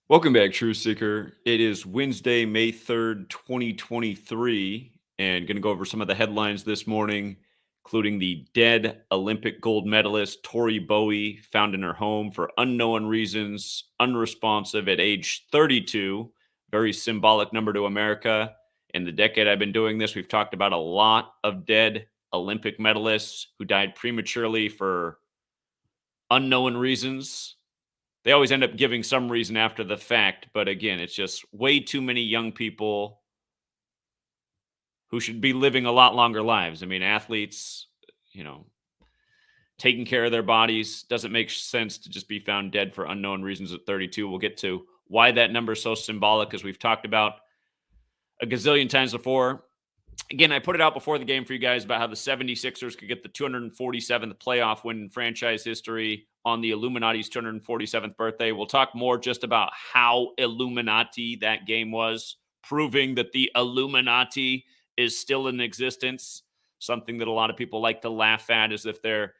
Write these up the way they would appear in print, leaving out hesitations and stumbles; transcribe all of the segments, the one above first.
Welcome back, Truth Seeker. It is Wednesday, May 3rd, 2023, and going to go over some of the headlines this morning, including the dead Olympic gold medalist Tori Bowie, found in her home for unknown reasons, unresponsive at age 32. Very symbolic number to America. In the decade I've been doing this, we've talked about a lot of dead Olympic medalists who died prematurely for unknown reasons. They always end up giving some reason after the fact, but again, it's just way too many young people who should be living a lot longer lives. I mean, athletes, you know, taking care of their bodies doesn't make sense to just be found dead for unknown reasons at 32. We'll get to why that number is so symbolic, as we've talked about a gazillion times before. Again, I put it out before the game for you guys about how the 76ers could get the 247th playoff win in franchise history on the Illuminati's 247th birthday. We'll talk more just about how Illuminati that game was, proving that the Illuminati is still in existence, something that a lot of people like to laugh at as if they're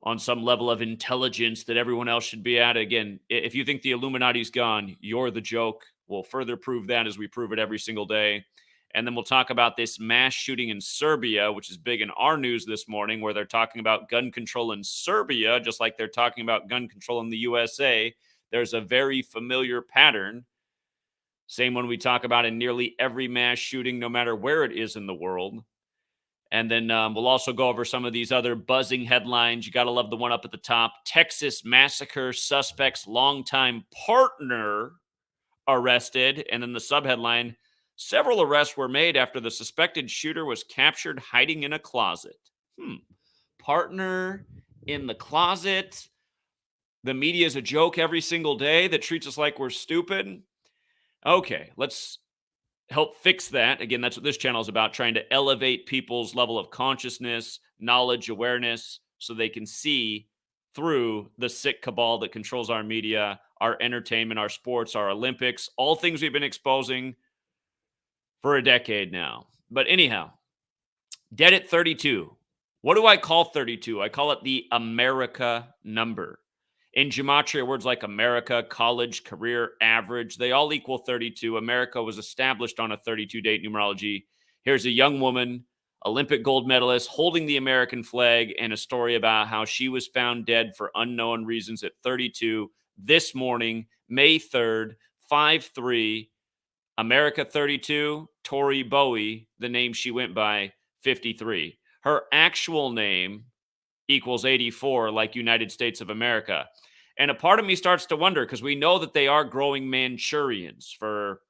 on some level of intelligence that everyone else should be at. Again, if you think the Illuminati's gone, you're the joke. We'll further prove that as we prove it every single day. And then we'll talk about this mass shooting in Serbia, which is big in our news this morning, where they're talking about gun control in Serbia, just like they're talking about gun control in the USA. There's a very familiar pattern. Same one we talk about in nearly every mass shooting, no matter where it is in the world. And then we'll also go over some of these other buzzing headlines. You got to love the one up at the top. Texas massacre suspect's longtime partner arrested. And then the subheadline, several arrests were made after the suspected shooter was captured hiding in a closet. Partner in the closet. The media is a joke every single day that treats us like we're stupid. Okay, let's help fix that. Again, that's what this channel is about, trying to elevate people's level of consciousness, knowledge, awareness, so they can see through the sick cabal that controls our media, our entertainment, our sports, our Olympics, all things we've been exposing for a decade now. But anyhow, dead at 32. What do I call 32? I call it the America number. In gematria, words like America, college, career, average, they all equal 32. America was established on a 32-date numerology. Here's a young woman, Olympic gold medalist, holding the American flag, and a story about how she was found dead for unknown reasons at 32 this morning, May 3rd, 5-3. America 32, Tori Bowie, the name she went by, 53. Her actual name equals 84, like United States of America. And a part of me starts to wonder, because we know that they are growing Manchurians for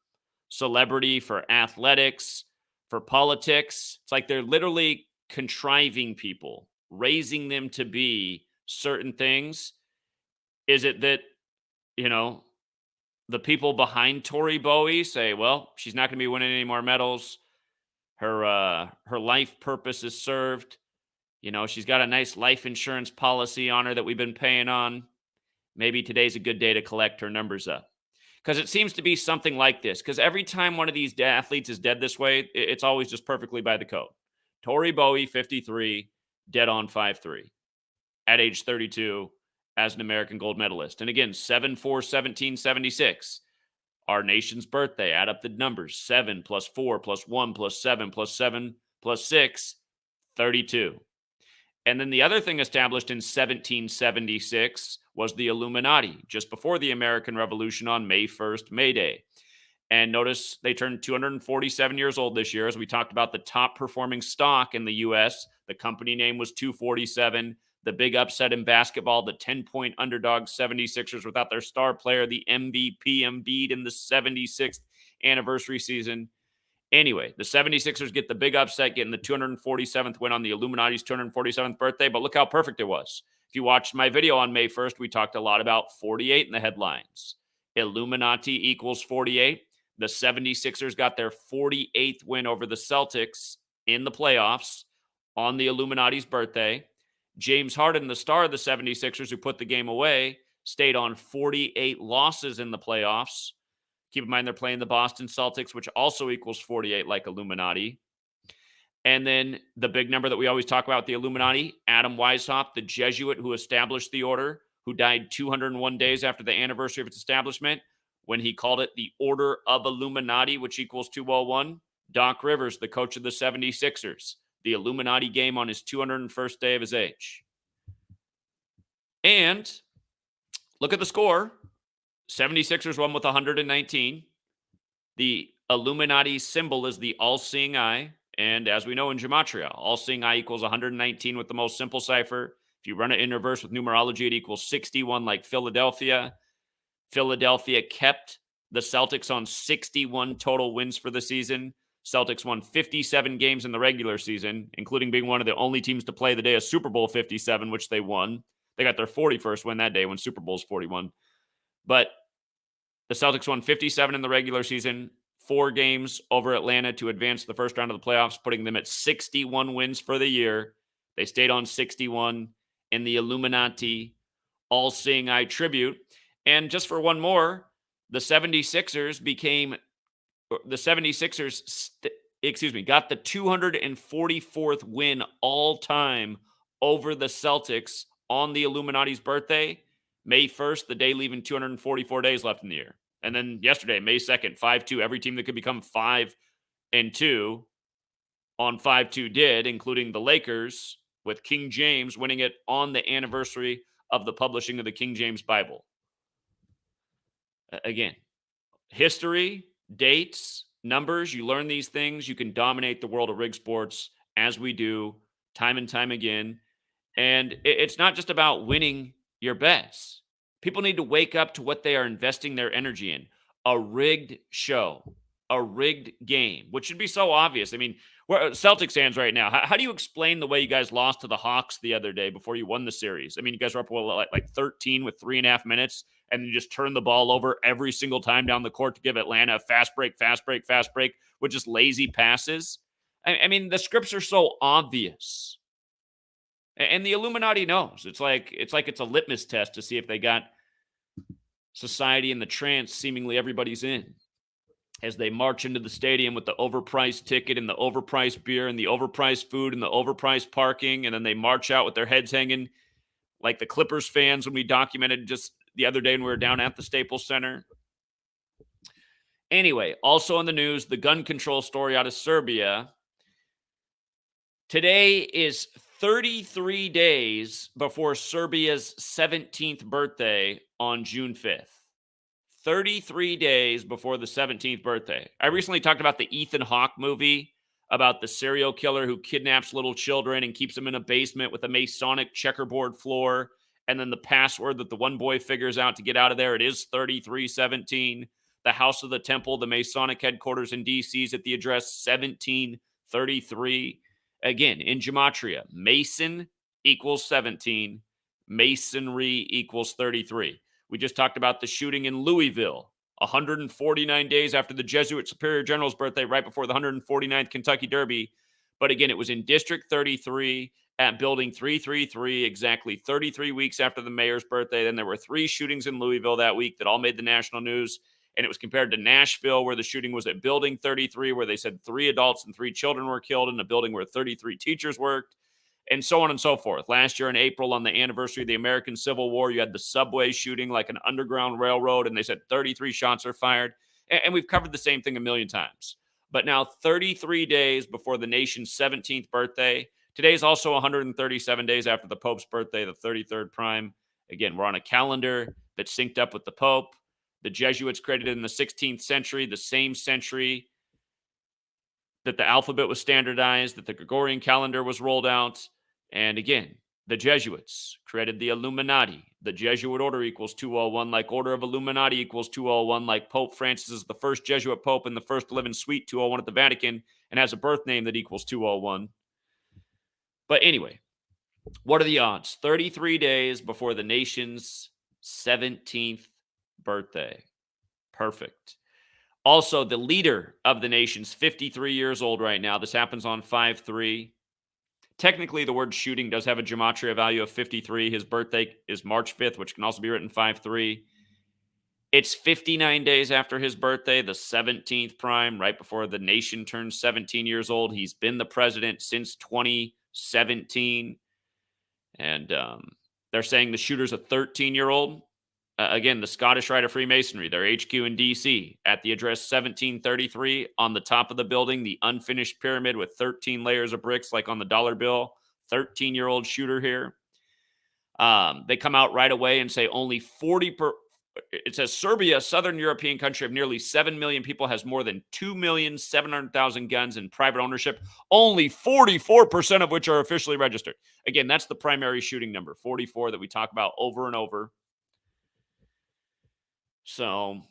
celebrity, for athletics, for politics. It's like they're literally contriving people, raising them to be certain things. Is it that, the people behind Tori Bowie say, well, she's not going to be winning any more medals. Her life purpose is served. She's got a nice life insurance policy on her that we've been paying on. Maybe today's a good day to collect her numbers up. Because it seems to be something like this. Because every time one of these athletes is dead this way, it's always just perfectly by the code. Tori Bowie, 53, dead on 5-3 at age 32 as an American gold medalist. And again, 7/4/1776. Our nation's birthday. Add up the numbers. 7 plus 4 plus 1 plus 7 plus 7 plus 6, 32. And then the other thing established in 1776 was the Illuminati, just before the American Revolution on May 1st, May Day. And notice they turned 247 years old this year. As we talked about the top performing stock in the U.S., the company name was 247. The big upset in basketball, the 10-point underdog 76ers without their star player, the MVP Embiid in the 76th anniversary season. Anyway, the 76ers get the big upset, getting the 247th win on the Illuminati's 247th birthday. But look how perfect it was. If you watched my video on May 1st, we talked a lot about 48 in the headlines. Illuminati equals 48. The 76ers got their 48th win over the Celtics in the playoffs on the Illuminati's birthday. James Harden, the star of the 76ers who put the game away, stayed on 48 losses in the playoffs. Keep in mind they're playing the Boston Celtics, which also equals 48 like Illuminati. And then the big number that we always talk about, the Illuminati, Adam Weishaupt, the Jesuit who established the order, who died 201 days after the anniversary of its establishment. when he called it the Order of Illuminati, which equals 201. Doc Rivers, the coach of the 76ers, the Illuminati game on his 201st day of his age. And look at the score. 76ers won with 119. The Illuminati symbol is the all-seeing eye. And as we know in Gematria, all-seeing eye equals 119 with the most simple cipher. If you run it in reverse with numerology, it equals 61 like Philadelphia. Philadelphia kept the Celtics on 61 total wins for the season. Celtics won 57 games in the regular season, including being one of the only teams to play the day of Super Bowl 57, which they won. They got their 41st win that day when Super Bowl's 41. But the Celtics won 57 in the regular season, 4 games over Atlanta to advance to the first round of the playoffs, putting them at 61 wins for the year. They stayed on 61 in the Illuminati all-seeing eye tribute. And just for one more, the 76ers got the 244th win all time over the Celtics on the Illuminati's birthday, May 1st, the day leaving 244 days left in the year. And then yesterday, May 2nd, 5-2. Every team that could become 5-2 on 5-2 did, including the Lakers, with King James winning it on the anniversary of the publishing of the King James Bible. Again, history, dates, numbers, you learn these things, you can dominate the world of rig sports as we do time and time again. And it's not just about winning your bets. People need to wake up to what they are investing their energy in. A rigged show, a rigged game, which should be so obvious. I mean, we're Celtics fans right now. How do you explain the way you guys lost to the Hawks the other day before you won the series? I mean, you guys were up like 13 with 3.5 minutes, and you just turn the ball over every single time down the court to give Atlanta a fast break with just lazy passes. I mean, the scripts are so obvious. And the Illuminati knows. It's like it's a litmus test to see if they got society in the trance seemingly everybody's in. As they march into the stadium with the overpriced ticket and the overpriced beer and the overpriced food and the overpriced parking, and then they march out with their heads hanging like the Clippers fans when we documented just the other day when we were down at the Staples Center. Anyway, also in the news, the gun control story out of Serbia. Today is 33 days before Serbia's 17th birthday on June 5th. 33 days before the 17th birthday. I recently talked about the Ethan Hawke movie about the serial killer who kidnaps little children and keeps them in a basement with a Masonic checkerboard floor. And then the password that the one boy figures out to get out of there, it is 3317. The House of the Temple, the Masonic headquarters in D.C. is at the address 1733. Again, in Gematria, Mason equals 17, Masonry equals 33. We just talked about the shooting in Louisville, 149 days after the Jesuit Superior General's birthday, right before the 149th Kentucky Derby. But again, it was in District 33 at Building 333, exactly 33 weeks after the mayor's birthday. Then there were 3 shootings in Louisville that week that all made the national news. And it was compared to Nashville, where the shooting was at Building 33, where they said 3 adults and 3 children were killed in a building where 33 teachers worked, and so on and so forth. Last year in April, on the anniversary of the American Civil War, you had the subway shooting like an underground railroad, and they said 33 shots are fired. And we've covered the same thing a million times. But now 33 days before the nation's 17th birthday, today is also 137 days after the Pope's birthday, the 33rd prime. Again, we're on a calendar that's synced up with the Pope. The Jesuits created in the 16th century, the same century that the alphabet was standardized, that the Gregorian calendar was rolled out. And again, the Jesuits created the Illuminati. The Jesuit order equals 201, like Order of Illuminati equals 201, like Pope Francis is the first Jesuit Pope and the first to live in Suite 201 at the Vatican and has a birth name that equals 201. But anyway, what are the odds? 33 days before the nation's 17th birthday. Perfect. Also, the leader of the nation's 53 years old right now. This happens on 5/3. Technically, the word shooting does have a gematria value of 53. His birthday is March 5th, which can also be written 5/3. It's 59 days after his birthday, the 17th prime, right before the nation turns 17 years old. He's been the president since 2017. And they're saying the shooter's a 13-year-old. Again, the Scottish Rite of Freemasonry, their HQ in DC, at the address 1733 on the top of the building, the unfinished pyramid with 13 layers of bricks, like on the dollar bill. 13-year-old shooter here. They come out right away and say only 40 per. It says Serbia, a southern European country of nearly 7 million people, has more than 2,700,000 guns in private ownership, only 44% of which are officially registered. Again, that's the primary shooting number, 44, that we talk about over and over. So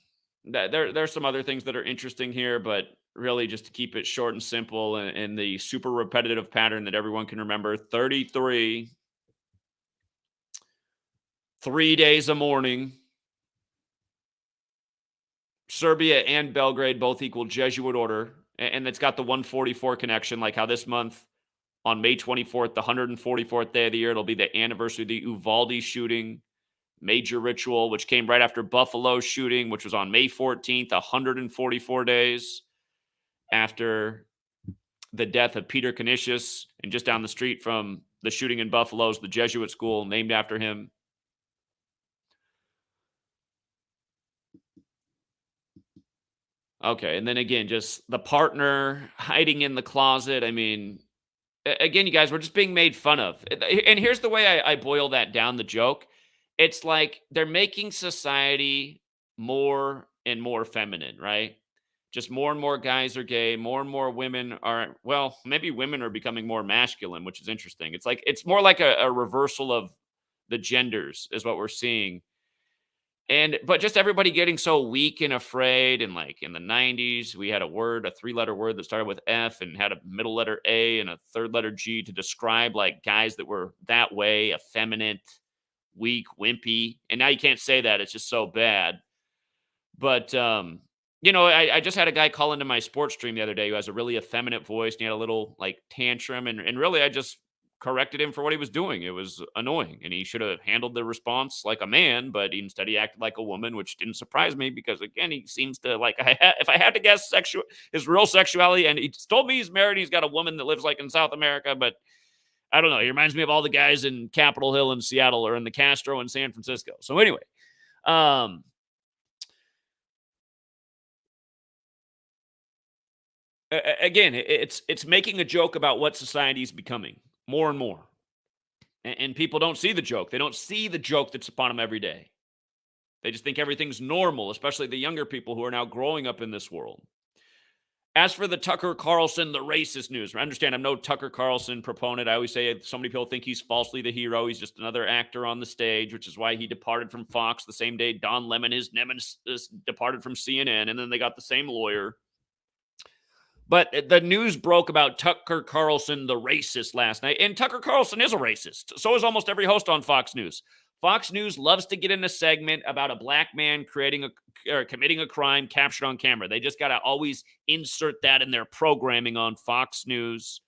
there's some other things that are interesting here, but really just to keep it short and simple and the super repetitive pattern that everyone can remember, 33, 3 days a morning. Serbia and Belgrade both equal Jesuit order, and it's got the 144 connection, like how this month on May 24th, the 144th day of the year, it'll be the anniversary of the Uvalde shooting, major ritual, which came right after Buffalo shooting, which was on May 14th, 144 days after the death of Peter Canisius, and just down the street from the shooting in Buffalo is the Jesuit school named after him. Okay, and then again, just the partner hiding in the closet. I mean, again, you guys, we're just being made fun of. And here's the way I boil that down, the joke. It's like they're making society more and more feminine, right? Just more and more guys are gay, more and more women are, well, maybe women are becoming more masculine, which is interesting. It's like, it's more like a reversal of the genders, is what we're seeing. But just everybody getting so weak and afraid. And like in the 90s, we had a word, a 3-letter word that started with F and had a middle letter A and a third letter G to describe like guys that were that way, effeminate, weak, wimpy. And now you can't say that. It's just so bad. But, I just had a guy call into my sports stream the other day who has a really effeminate voice. And he had a little like tantrum. And really, I just corrected him for what he was doing. It was annoying. And he should have handled the response like a man, but instead he acted like a woman, which didn't surprise me because, again, he seems to like, if I had to guess his real sexuality, and he told me he's married, he's got a woman that lives like in South America, but I don't know. He reminds me of all the guys in Capitol Hill in Seattle or in the Castro in San Francisco. So anyway, again, it's making a joke about what society is becoming more and more. And people don't see the joke. They don't see the joke that's upon them every day. They just think everything's normal, especially the younger people who are now growing up in this world. As for the Tucker Carlson, the racist news, I understand I'm no Tucker Carlson proponent. I always say so many people think he's falsely the hero. He's just another actor on the stage, which is why he departed from Fox the same day Don Lemon, his nemesis, departed from CNN, and then they got the same lawyer. But the news broke about Tucker Carlson, the racist, last night. And Tucker Carlson is a racist. So is almost every host on Fox News. Fox News loves to get in a segment about a black man committing a crime captured on camera. They just got to always insert that in their programming on Fox News.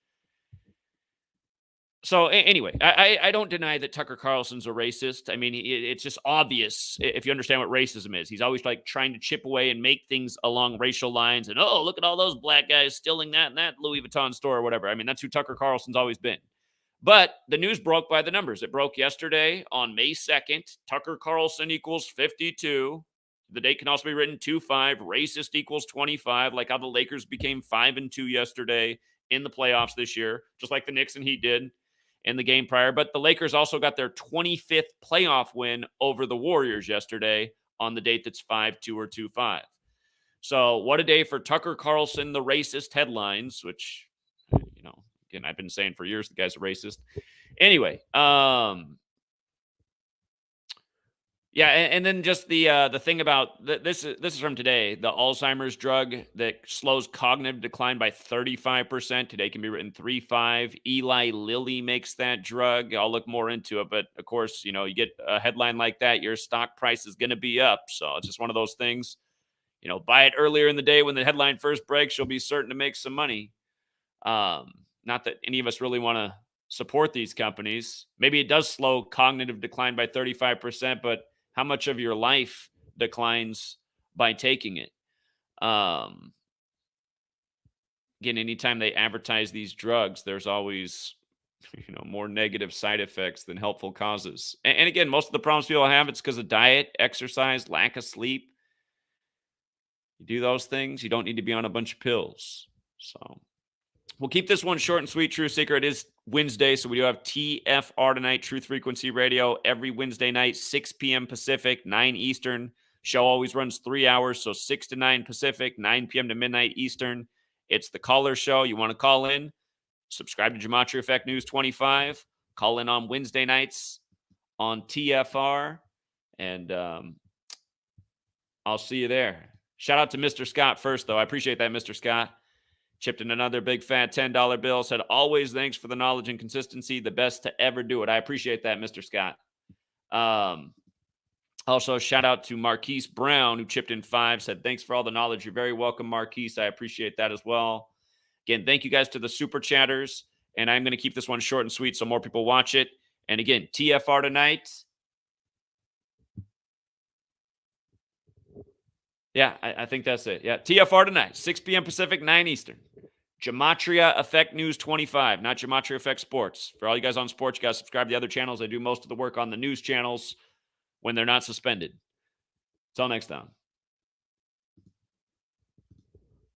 So anyway, I don't deny that Tucker Carlson's a racist. I mean, it's just obvious if you understand what racism is. He's always like trying to chip away and make things along racial lines. And, oh, look at all those black guys stealing that in that Louis Vuitton store or whatever. I mean, that's who Tucker Carlson's always been. But the news broke by the numbers. It broke yesterday on May 2nd. Tucker Carlson equals 52. The date can also be written 2-5. Racist equals 25, like how the Lakers became 5-2 yesterday in the playoffs this year, just like the Knicks and Heat did in the game prior. But the Lakers also got their 25th playoff win over the Warriors yesterday on the date that's 5-2 or 2-5. So what a day for Tucker Carlson, the racist headlines, which, again, I've been saying for years the guy's a racist. Anyway, yeah, and then just the thing about this is from today. The Alzheimer's drug that slows cognitive decline by 35%. Today can be written 3-5. Eli Lilly makes that drug. I'll look more into it, but of course, you get a headline like that, your stock price is going to be up. So it's just one of those things. Buy it earlier in the day when the headline first breaks. You'll be certain to make some money. Not that any of us really want to support these companies. Maybe it does slow cognitive decline by 35%, but how much of your life declines by taking it? Again, anytime they advertise these drugs, there's always more negative side effects than helpful causes. And again, most of the problems people have, it's because of diet, exercise, lack of sleep. You do those things, you don't need to be on a bunch of pills. So we'll keep this one short and sweet, True Seeker. It is Wednesday, so we do have TFR tonight, Truth Frequency Radio, every Wednesday night, 6 p.m. Pacific, 9 Eastern. Show always runs 3 hours, so 6 to 9 Pacific, 9 p.m. to midnight Eastern. It's the caller show. You want to call in? Subscribe to Gematria Effect News 25. Call in on Wednesday nights on TFR, and I'll see you there. Shout out to Mr. Scott first, though. I appreciate that, Mr. Scott. Chipped in another big fat $10 bill. Said, always thanks for the knowledge and consistency. The best to ever do it. I appreciate that, Mr. Scott. Also, shout out to Marquise Brown, who chipped in 5. Said, thanks for all the knowledge. You're very welcome, Marquise. I appreciate that as well. Again, thank you guys to the super chatters. And I'm going to keep this one short and sweet so more people watch it. And again, TFR tonight. Yeah, I think that's it. Yeah, TFR tonight, 6 p.m. Pacific, 9 Eastern. Gematria Effect News 25, not Gematria Effect Sports. For all you guys on sports, you guys subscribe to the other channels. I do most of the work on the news channels when they're not suspended. Until next time.